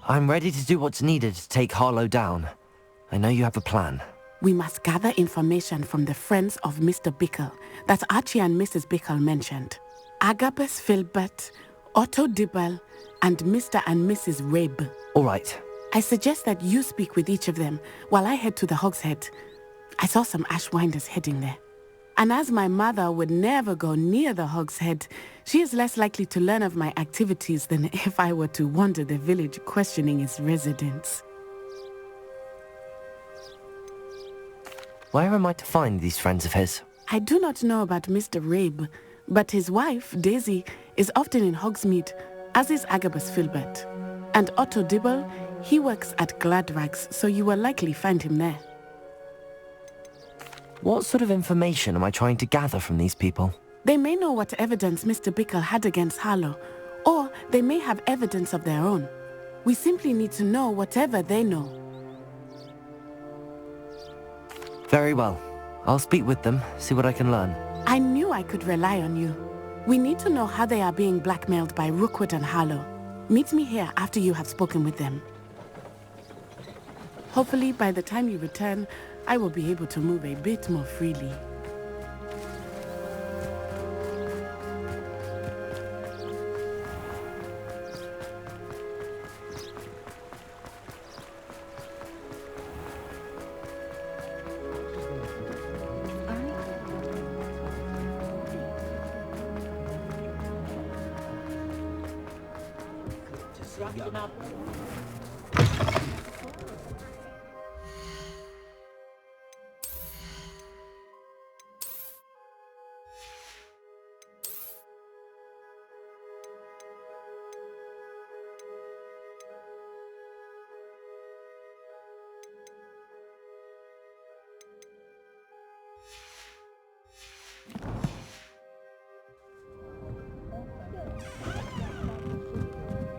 I'm ready to do what's needed to take Harlow down. I know you have a plan. We must gather information from the friends of Mr. Bickle that Archie and Mrs. Bickle mentioned. Agabus Filbert, Otto Dibble, and Mr. and Mrs. Rabe. All right. I suggest that you speak with each of them while I head to the Hogshead. I saw some Ashwinders heading there. And as my mother would never go near the Hogshead, she is less likely to learn of my activities than if I were to wander the village questioning its residents. Where am I to find these friends of his? I do not know about Mr. Rabe, but his wife, Daisy, is often in Hogsmeade, as is Agabus Filbert. And Otto Dibble, he works at Gladrags, so you will likely find him there. What sort of information am I trying to gather from these people? They may know what evidence Mr. Bickle had against Harlow, or they may have evidence of their own. We simply need to know whatever they know. Very well. I'll speak with them, see what I can learn. I knew I could rely on you. We need to know how they are being blackmailed by Rookwood and Harlow. Meet me here after you have spoken with them. Hopefully, by the time you return, I will be able to move a bit more freely.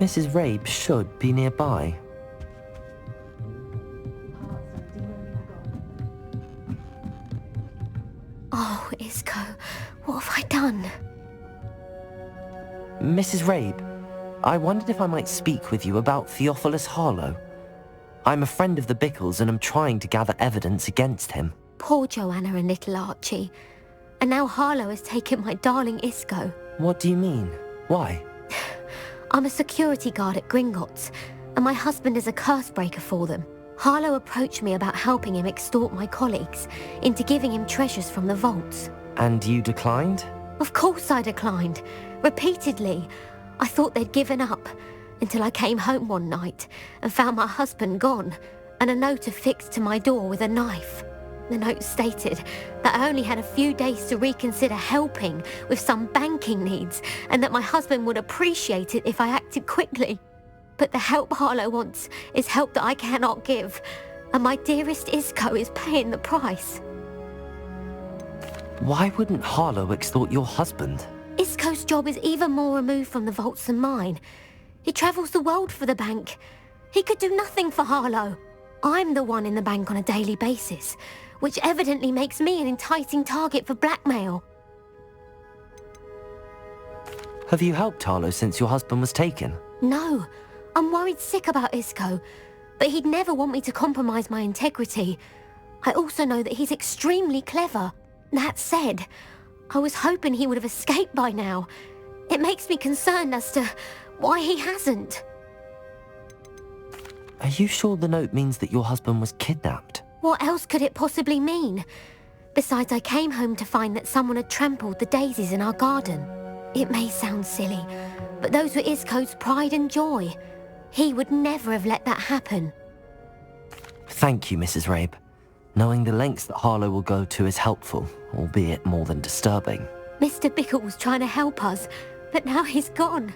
Mrs. Rabe should be nearby. Oh, Isco, what have I done? Mrs. Rabe, I wondered if I might speak with you about Theophilus Harlow. I'm a friend of the Bickles and am trying to gather evidence against him. Poor Joanna and little Archie. And now Harlow has taken my darling Isco. What do you mean? Why? I'm a security guard at Gringotts, and my husband is a curse breaker for them. Harlow approached me about helping him extort my colleagues into giving him treasures from the vaults. And you declined? Of course I declined. Repeatedly. I thought they'd given up, until I came home one night and found my husband gone, and a note affixed to my door with a knife. The note stated that I only had a few days to reconsider helping with some banking needs, and that my husband would appreciate it if I acted quickly. But the help Harlow wants is help that I cannot give, and my dearest Isco is paying the price. Why wouldn't Harlow extort your husband? Isco's job is even more removed from the vaults than mine. He travels the world for the bank. He could do nothing for Harlow. I'm the one in the bank on a daily basis, which evidently makes me an enticing target for blackmail. Have you helped Harlow since your husband was taken? No, I'm worried sick about Isco, but he'd never want me to compromise my integrity. I also know that he's extremely clever. That said, I was hoping he would have escaped by now. It makes me concerned as to why he hasn't. Are you sure the note means that your husband was kidnapped? What else could it possibly mean? Besides, I came home to find that someone had trampled the daisies in our garden. It may sound silly, but those were Isco's pride and joy. He would never have let that happen. Thank you, Mrs. Rabe. Knowing the lengths that Harlow will go to is helpful, albeit more than disturbing. Mr. Bickle was trying to help us, but now he's gone.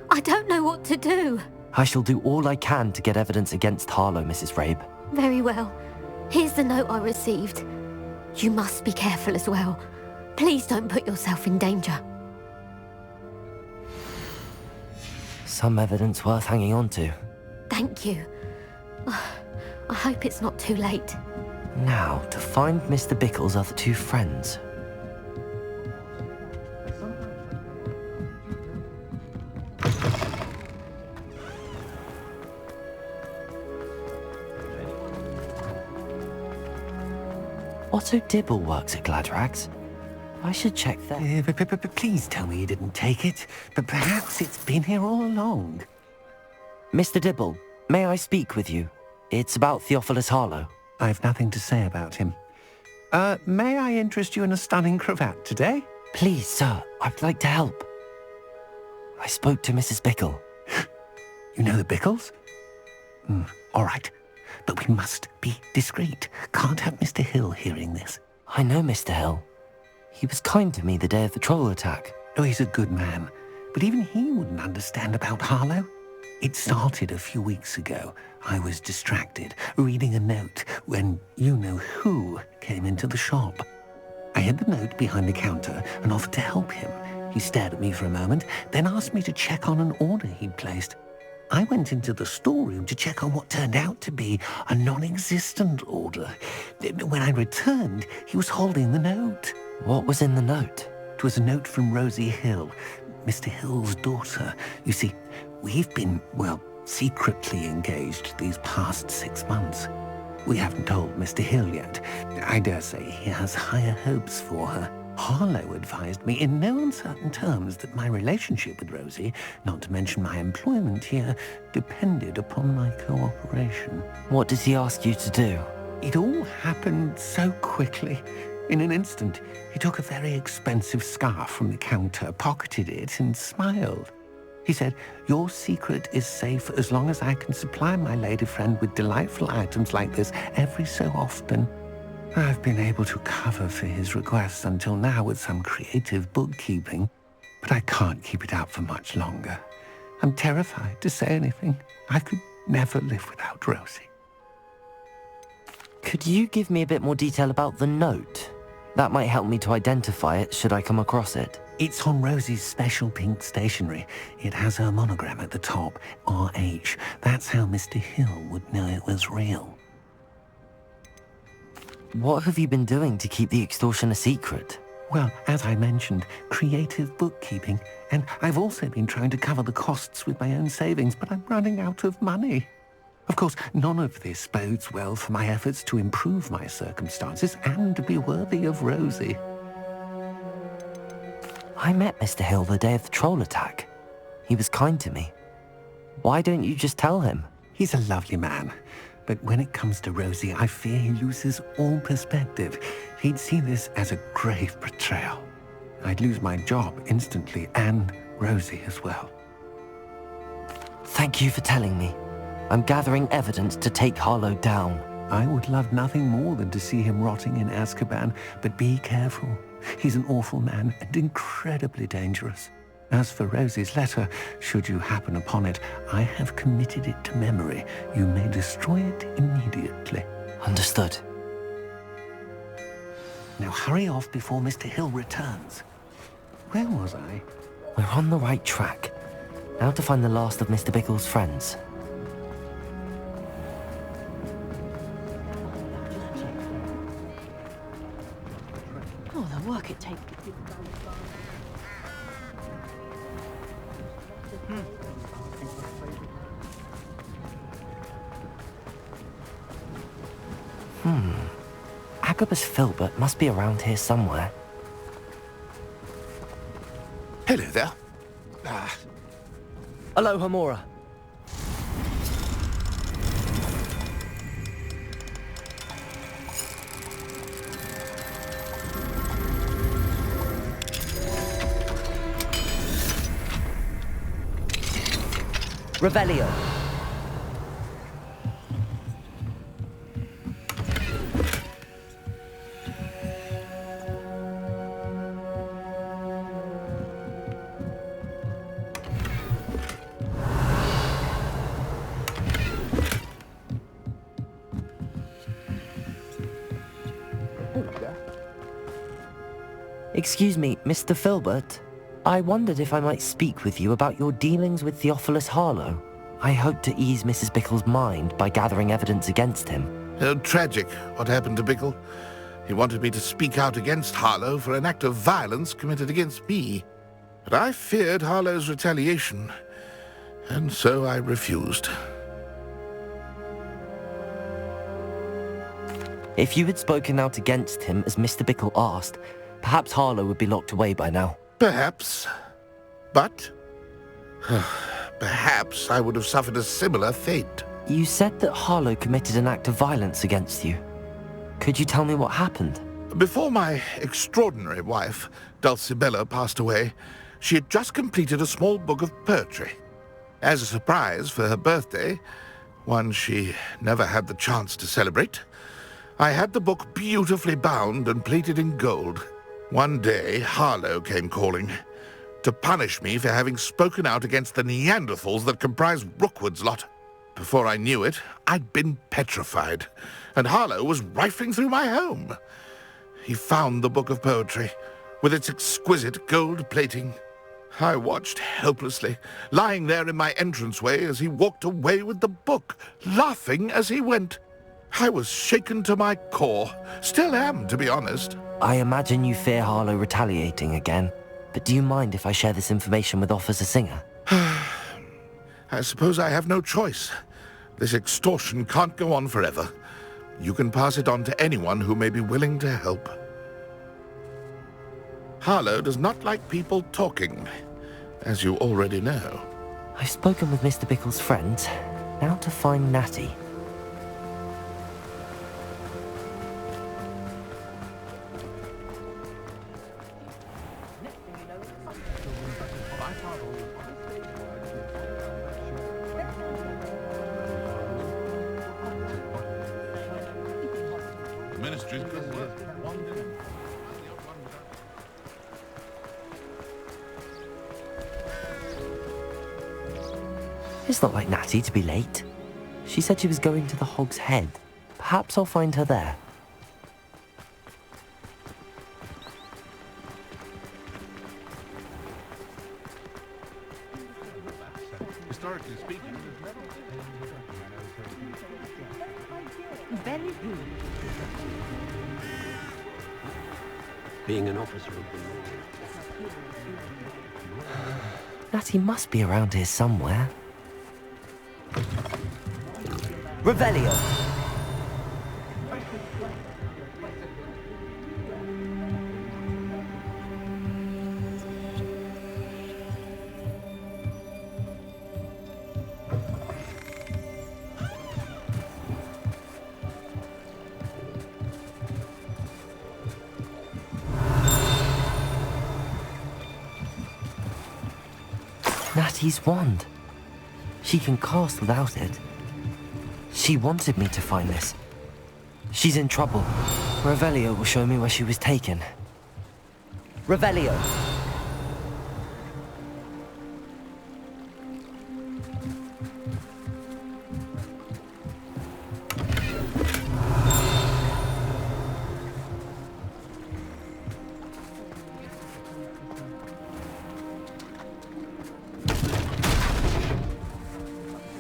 I don't know what to do. I shall do all I can to get evidence against Harlow, Mrs. Rabe. Very well. Here's the note I received. You must be careful as well. Please don't put yourself in danger. Some evidence worth hanging on to. Thank you. I hope it's not too late. Now, to find Mr. Bickle's other two friends. Otto Dibble works at Gladrags. I should check there. Please tell me you didn't take it. But perhaps it's been here all along. Mr. Dibble, may I speak with you? It's about Theophilus Harlow. I've nothing to say about him. May I interest you in a stunning cravat today? Please, sir, I'd like to help. I spoke to Mrs. Bickle. You know the Bickles? All right. But we must be discreet. Can't have Mr. Hill hearing this. I know Mr. Hill. He was kind to me the day of the troll attack. Oh, he's a good man. But even he wouldn't understand about Harlow. It started a few weeks ago. I was distracted, reading a note, when you-know-who came into the shop. I hid the note behind the counter and offered to help him. He stared at me for a moment, then asked me to check on an order he'd placed. I went into the storeroom to check on what turned out to be a non-existent order. When I returned, he was holding the note. What was in the note? It was a note from Rosie Hill, Mr. Hill's daughter. You see, we've been, secretly engaged these past 6 months. We haven't told Mr. Hill yet. I dare say he has higher hopes for her. Harlow advised me in no uncertain terms that my relationship with Rosie, not to mention my employment here, depended upon my cooperation. What does he ask you to do? It all happened so quickly. In an instant, he took a very expensive scarf from the counter, pocketed it, and smiled. He said, "Your secret is safe as long as I can supply my lady friend with delightful items like this every so often." I've been able to cover for his requests until now with some creative bookkeeping, but I can't keep it up for much longer. I'm terrified to say anything. I could never live without Rosie. Could you give me a bit more detail about the note? That might help me to identify it should I come across it. It's on Rosie's special pink stationery. It has her monogram at the top, RH. That's how Mr. Hill would know it was real. What have you been doing to keep the extortion a secret? Well, as I mentioned, creative bookkeeping. And I've also been trying to cover the costs with my own savings, but I'm running out of money. Of course, none of this bodes well for my efforts to improve my circumstances and to be worthy of Rosie. I met Mr. Hill the day of the troll attack. He was kind to me. Why don't you just tell him? He's a lovely man. But when it comes to Rosie, I fear he loses all perspective. He'd see this as a grave betrayal. I'd lose my job instantly, and Rosie as well. Thank you for telling me. I'm gathering evidence to take Harlow down. I would love nothing more than to see him rotting in Azkaban, but be careful. He's an awful man and incredibly dangerous. As for Rosie's letter, should you happen upon it, I have committed it to memory. You may destroy it immediately. Understood. Now hurry off before Mr. Hill returns. Where was I? We're on the right track. Now to find the last of Mr. Bickle's friends. Oh, the work it takes. Agabus Filbert must be around here somewhere. Hello there. Aloha, Mora. Revelio. Excuse me, Mr. Filbert. I wondered if I might speak with you about your dealings with Theophilus Harlow. I hope to ease Mrs. Bickle's mind by gathering evidence against him. Tragic, what happened to Bickle. He wanted me to speak out against Harlow for an act of violence committed against me. But I feared Harlow's retaliation, and so I refused. If you had spoken out against him as Mr. Bickle asked, perhaps Harlow would be locked away by now. Perhaps. But perhaps I would have suffered a similar fate. You said that Harlow committed an act of violence against you. Could you tell me what happened? Before my extraordinary wife, Dulcibella, passed away, she had just completed a small book of poetry. As a surprise for her birthday, one she never had the chance to celebrate, I had the book beautifully bound and plated in gold. One day, Harlow came calling to punish me for having spoken out against the Neanderthals that comprised Rookwood's lot. Before I knew it, I'd been petrified, and Harlow was rifling through my home. He found the book of poetry, with its exquisite gold plating. I watched helplessly, lying there in my entranceway as he walked away with the book, laughing as he went. I was shaken to my core. Still am, to be honest. I imagine you fear Harlow retaliating again, but do you mind if I share this information with Officer Singer? I suppose I have no choice. This extortion can't go on forever. You can pass it on to anyone who may be willing to help. Harlow does not like people talking, as you already know. I've spoken with Mr. Bickle's friends. Now to find Natty. It's not like Natty to be late. She said she was going to the Hog's Head. Perhaps I'll find her there. Historically speaking, very good. Being an officer. Natty must be around here somewhere. Revelio! Natty's wand. She can cast without it. She wanted me to find this. She's in trouble. Revelio will show me where she was taken. Revelio!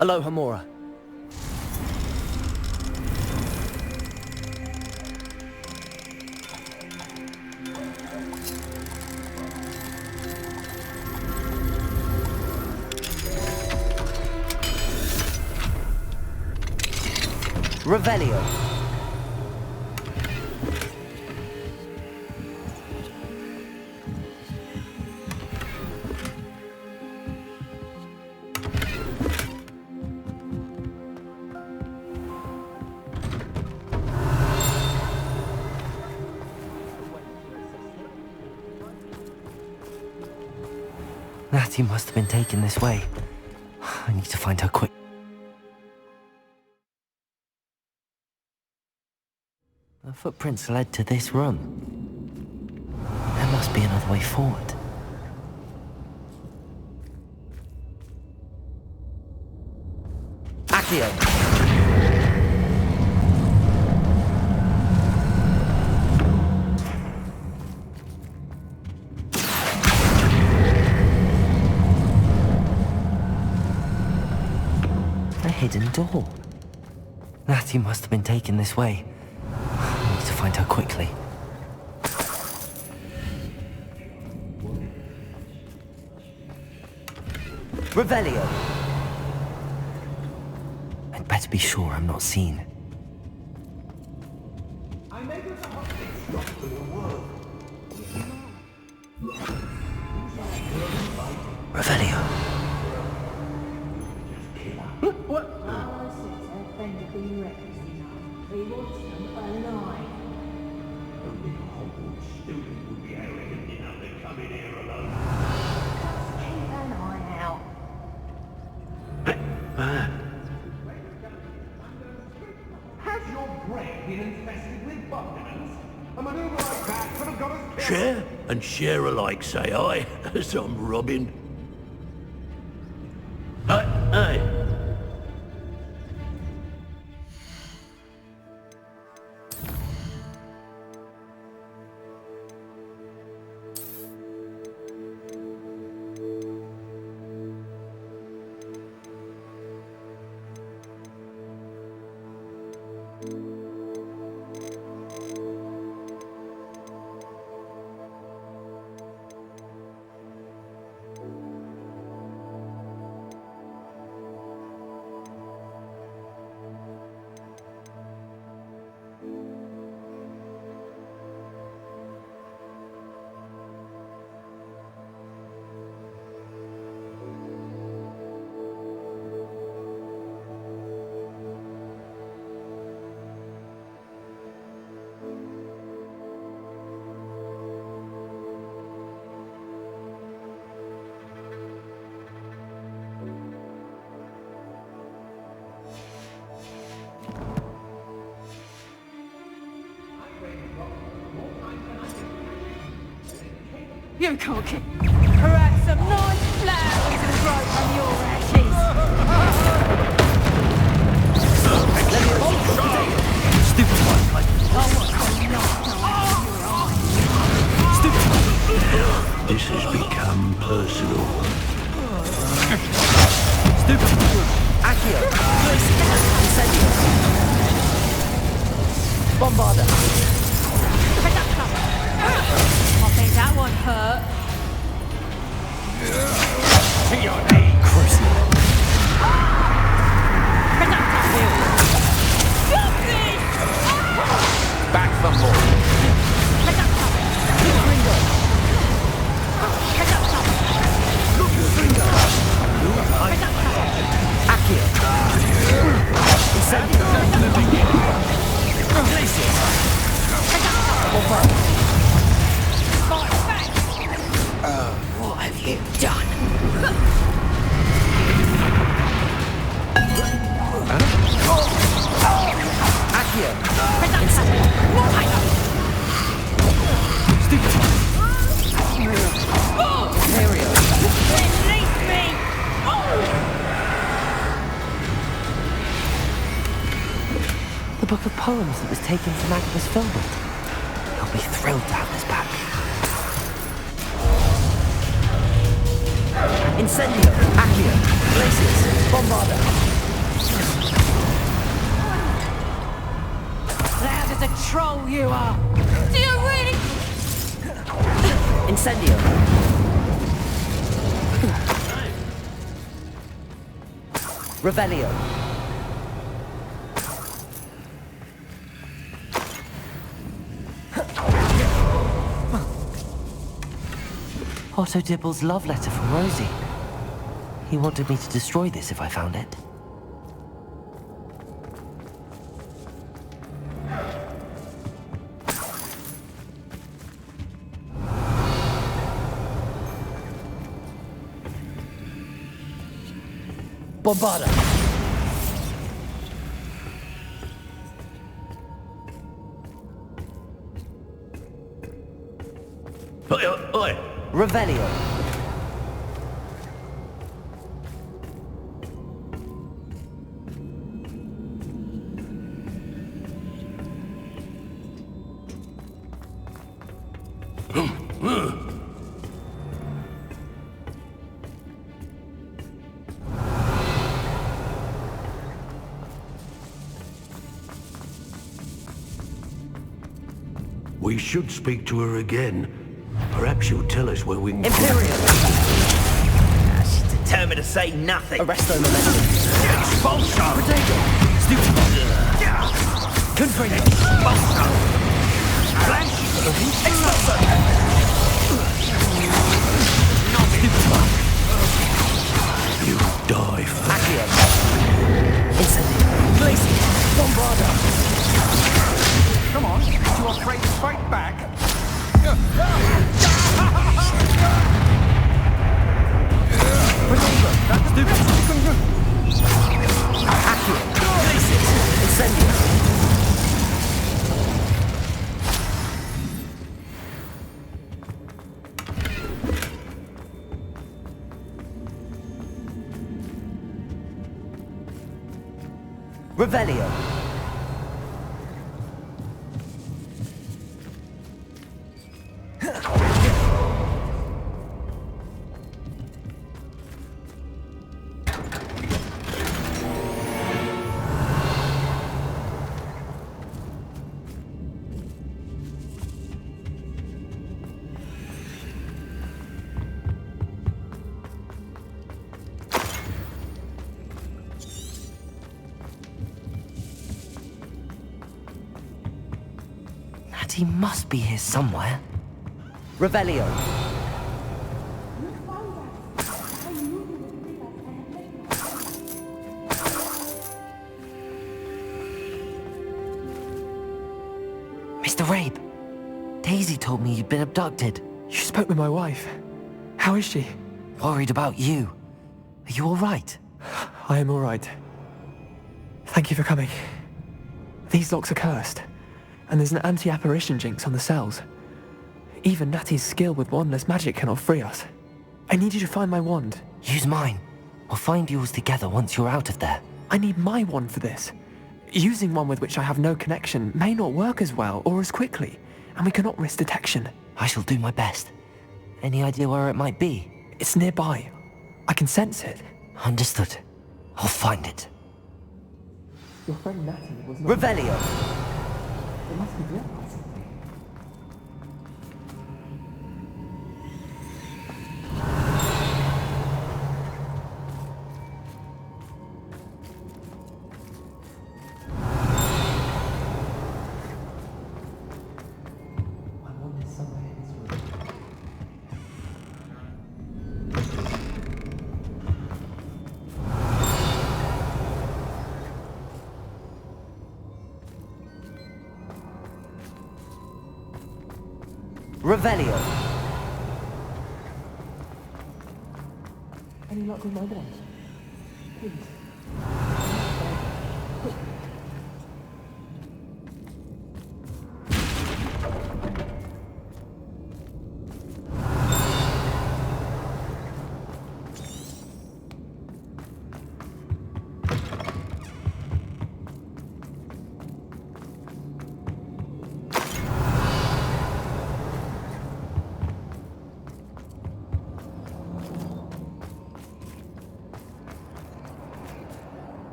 Aloha, Mora. Revelio. Natty must have been taken this way. I need to find her quick. The footprints led to this room. There must be another way forward. Accio! A hidden door. Natty must have been taken this way. I need to find her quickly. Revelio! I'd better be sure I'm not seen. Revelio. Share and share alike, say I, as I'm robbing. Hey. You can't keep... Perhaps some nice flowers will grow from your ashes. Stupid one. Stupid one. This has become personal. Stupid one. Accio. Incendio. Bombarda. I think that one hurt. To your name. Crucible. Back from more. Accio. Incendio. Glacius. Bombarda. What have you done? Accio. Stupid. Aerial. Release me! The book of poems that was taken from Agnes Filbert. He'll be thrilled to have this back. Incendio, Accio, Glacius, Bombarda. Loud as a troll you are! Do you really? Incendio. Revelio. Otto Dibble's love letter from Rosie. He wanted me to destroy this if I found it. Bombarda. Oi! Revelio. We should speak to her again. Perhaps she'll tell us where we can... Imperial. She's determined to say nothing. Arresto momentum. Expulso! Potato. Stupid. Confringo. Expulso! Flash! Expulso! Stupid. Revelio. He must be here somewhere. Revelio. Mr. Rabe, Daisy told me you'd been abducted. You spoke with my wife. How is she? Worried about you. Are you all right? I am all right. Thank you for coming. These locks are cursed, and there's an anti-apparition jinx on the cells. Even Natty's skill with wandless magic cannot free us. I need you to find my wand. Use mine. We'll find yours together once you're out of there. I need my wand for this. Using one with which I have no connection may not work as well or as quickly, and we cannot risk detection. I shall do my best. Any idea where it might be? It's nearby. I can sense it. Understood. I'll find it. Your friend Natty was not... Revelio! It must be blocked by something. My wand is somewhere in this room. Revelio! Any luck with my wand? Please.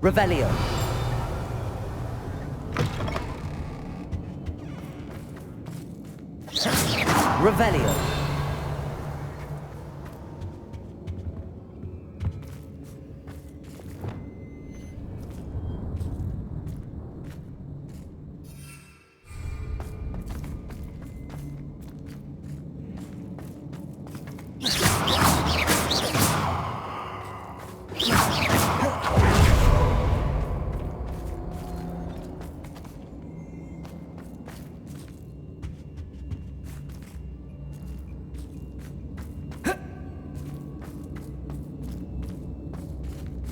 Revelio! Revelio!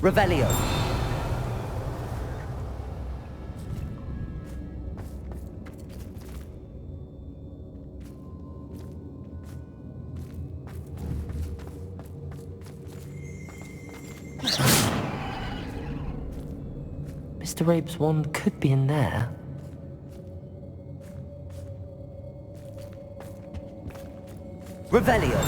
Revelio! Mr. Rabe's wand could be in there. Revelio!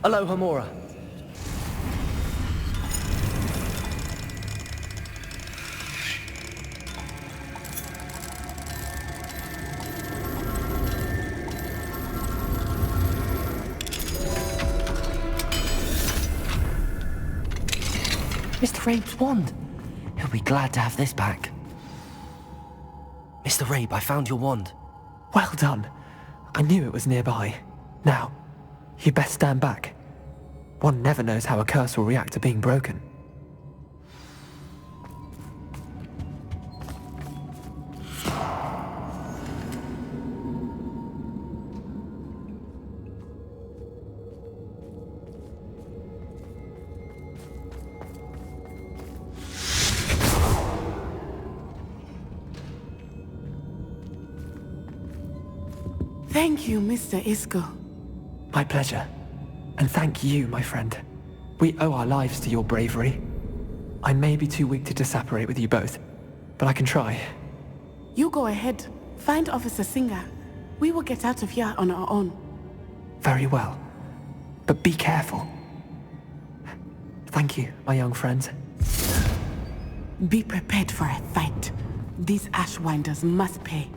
Aloha Mora. Mr. Rabe's wand. He'll be glad to have this back. Mr. Rabe, I found your wand. Well done. I knew it was nearby. Now, you best stand back. One never knows how a curse will react to being broken. Thank you, Mr. Isco. My pleasure. And thank you, my friend. We owe our lives to your bravery. I may be too weak to disapparate with you both, but I can try. You go ahead. Find Officer Singer. We will get out of here on our own. Very well. But be careful. Thank you, my young friends. Be prepared for a fight. These Ashwinders must pay.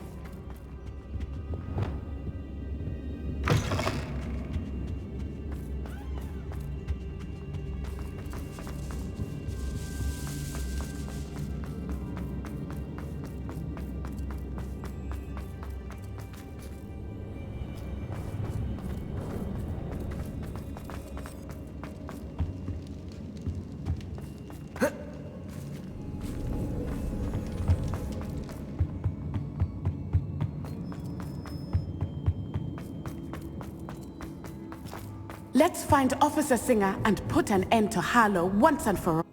Let's find Officer Singer and put an end to Harlow once and for all.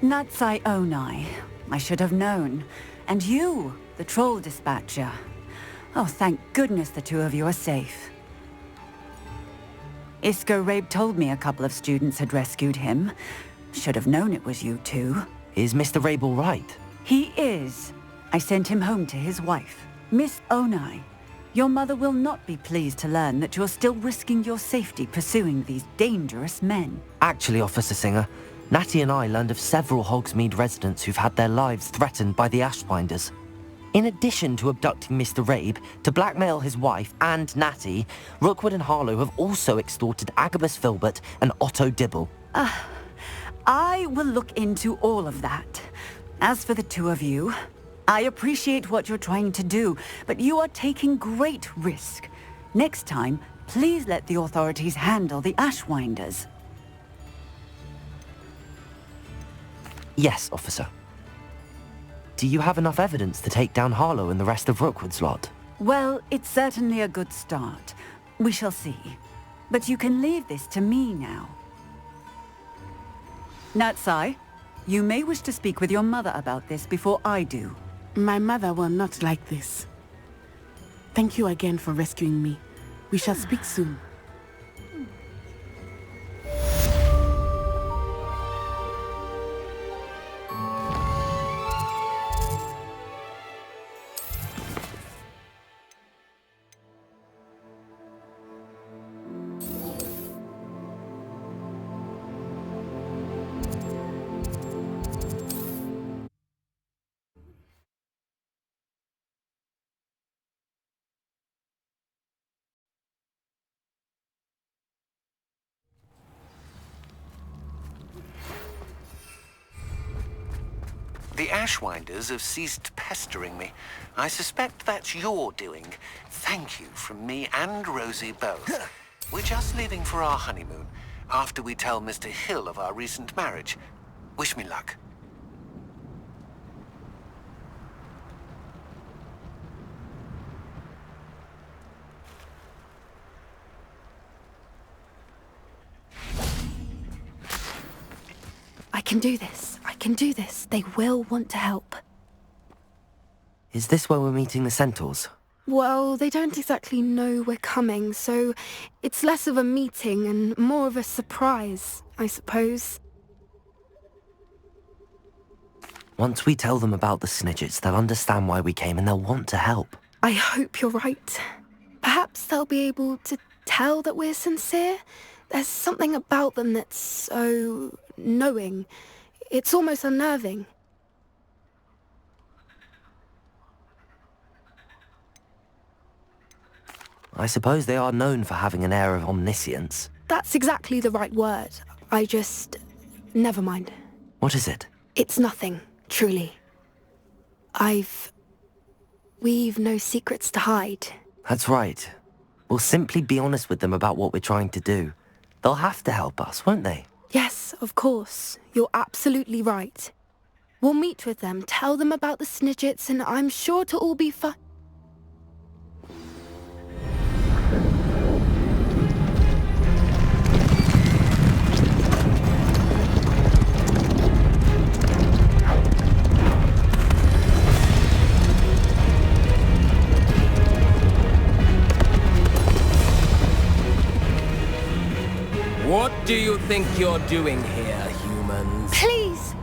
Natsai Onai. I should have known. And you, the troll dispatcher. Oh, thank goodness the two of you are safe. Isco Rabe told me a couple of students had rescued him. Should have known it was you two. Is Mr. Rabe all right? He is. I sent him home to his wife, Miss Onai. Your mother will not be pleased to learn that you're still risking your safety pursuing these dangerous men. Actually, Officer Singer, Natty and I learned of several Hogsmeade residents who've had their lives threatened by the Ashwinders. In addition to abducting Mr. Rabe to blackmail his wife and Natty, Rookwood and Harlow have also extorted Agabus Filbert and Otto Dibble. I will look into all of that. As for the two of you, I appreciate what you're trying to do, but you are taking great risk. Next time, please let the authorities handle the Ashwinders. Yes, officer. Do you have enough evidence to take down Harlow and the rest of Rookwood's lot? Well, it's certainly a good start. We shall see. But you can leave this to me now. Natsai, you may wish to speak with your mother about this before I do. My mother will not like this. Thank you again for rescuing me. We shall speak soon. The Ashwinders have ceased pestering me. I suspect that's your doing. Thank you from me and Rosie both. We're just leaving for our honeymoon, after we tell Mr. Hill of our recent marriage. Wish me luck. I can do this. I can do this. They will want to help. Is this where we're meeting the Centaurs? Well, they don't exactly know we're coming, so it's less of a meeting and more of a surprise, I suppose. Once we tell them about the Snidgets, they'll understand why we came and they'll want to help. I hope you're right. Perhaps they'll be able to tell that we're sincere. There's something about them that's so knowing. It's almost unnerving. I suppose they are known for having an air of omniscience. That's exactly the right word. I just... never mind. What is it? It's nothing, truly. We've no secrets to hide. That's right. We'll simply be honest with them about what we're trying to do. They'll have to help us, won't they? Yes, of course. You're absolutely right. We'll meet with them, tell them about the Snidgets, and I'm sure to all be fine. What do you think you're doing here, humans? Please!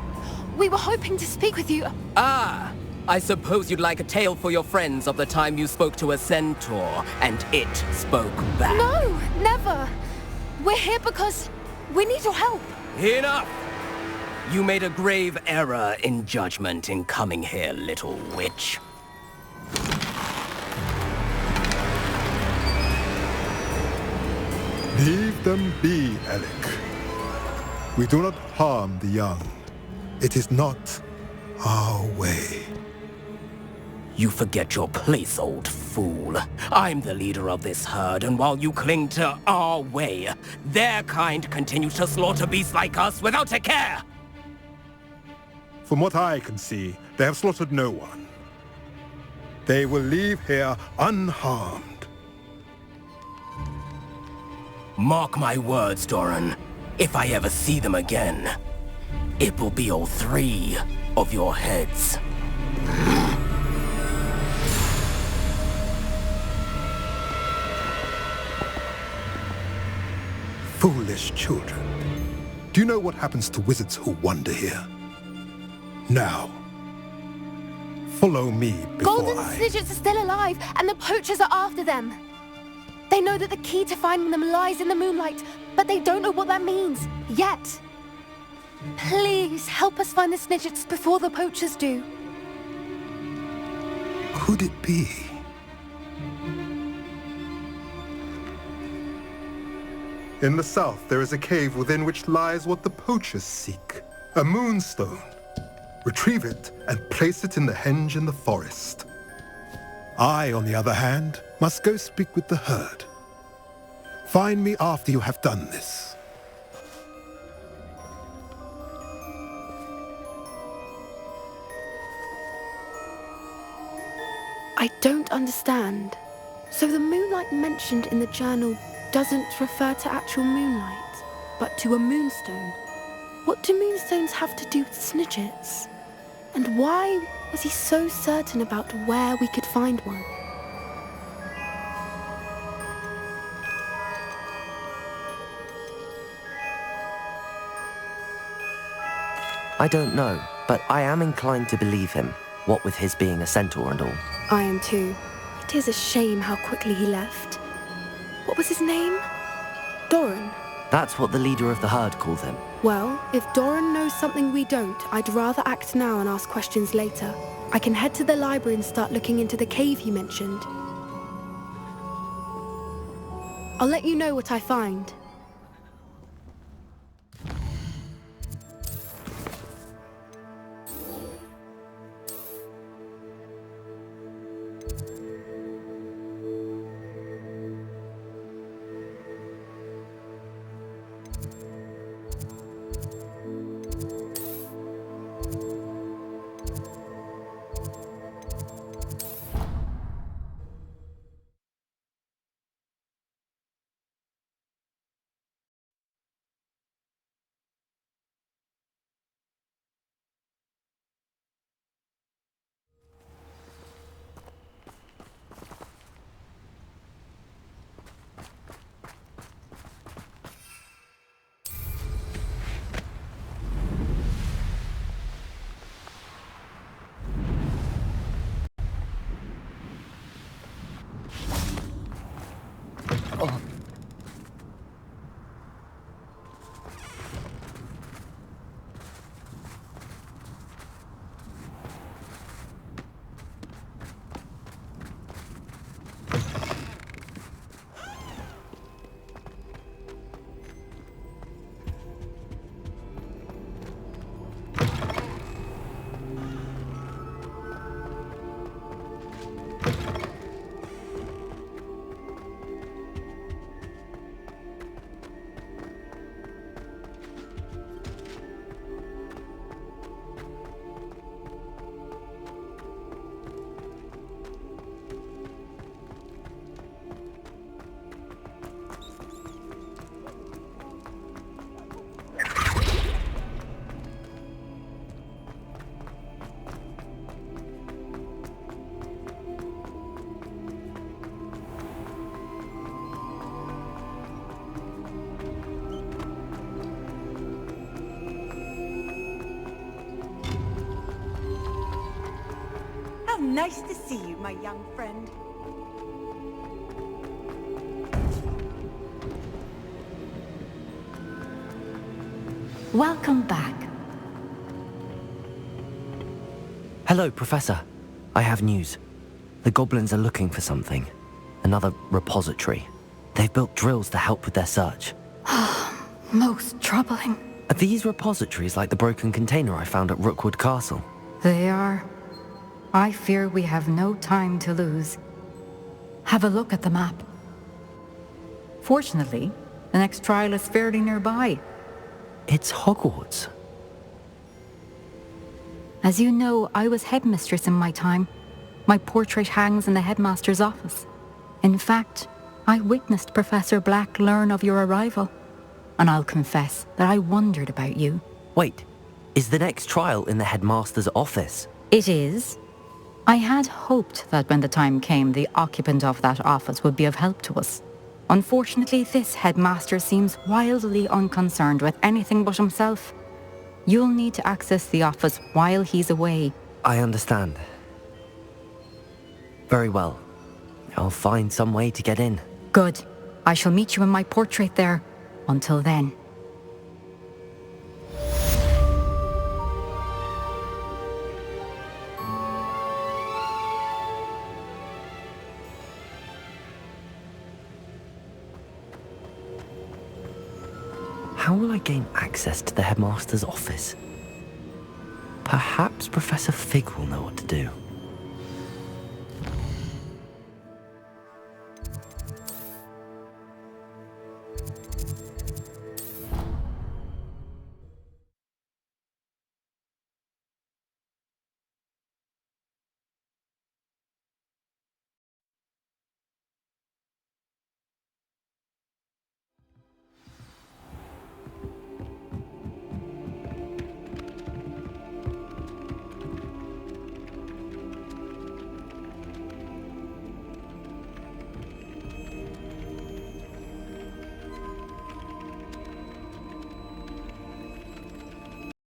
We were hoping to speak with you. Ah! I suppose you'd like a tale for your friends of the time you spoke to a centaur, and it spoke back. No, never! We're here because we need your help. Enough! You made a grave error in judgment in coming here, little witch. Leave them be, Alec. We do not harm the young. It is not our way. You forget your place, old fool. I'm the leader of this herd, and while you cling to our way, their kind continues to slaughter beasts like us without a care! From what I can see, they have slaughtered no one. They will leave here unharmed. Mark my words, Doran. If I ever see them again, it will be all 3 of your heads. Foolish children. Do you know what happens to wizards who wander here? Now, follow me before Golden Snidgets are still alive, and the poachers are after them. They know that the key to finding them lies in the moonlight, but they don't know what that means, yet. Please, help us find the Snidgets before the poachers do. Could it be? In the south, there is a cave within which lies what the poachers seek. A moonstone. Retrieve it and place it in the henge in the forest. I, on the other hand, must go speak with the herd. Find me after you have done this. I don't understand. So the moonlight mentioned in the journal doesn't refer to actual moonlight, but to a moonstone. What do moonstones have to do with Snidgets? And why was he so certain about where we could find one? I don't know, but I am inclined to believe him, what with his being a centaur and all. I am too. It is a shame how quickly he left. What was his name? Doran. That's what the leader of the herd called him. Well, if Doran knows something we don't, I'd rather act now and ask questions later. I can head to the library and start looking into the cave you mentioned. I'll let you know what I find. Nice to see you, my young friend. Welcome back. Hello, Professor. I have news. The goblins are looking for something. Another repository. They've built drills to help with their search. Most troubling. Are these repositories like the broken container I found at Rookwood Castle? They are. I fear we have no time to lose. Have a look at the map. Fortunately, the next trial is fairly nearby. It's Hogwarts. As you know, I was headmistress in my time. My portrait hangs in the headmaster's office. In fact, I witnessed Professor Black learn of your arrival. And I'll confess that I wondered about you. Wait, is the next trial in the headmaster's office? It is. I had hoped that when the time came, the occupant of that office would be of help to us. Unfortunately, this headmaster seems wildly unconcerned with anything but himself. You'll need to access the office while he's away. I understand. Very well. I'll find some way to get in. Good. I shall meet you in my portrait there. Until then. How will I gain access to the headmaster's office? Perhaps Professor Fig will know what to do.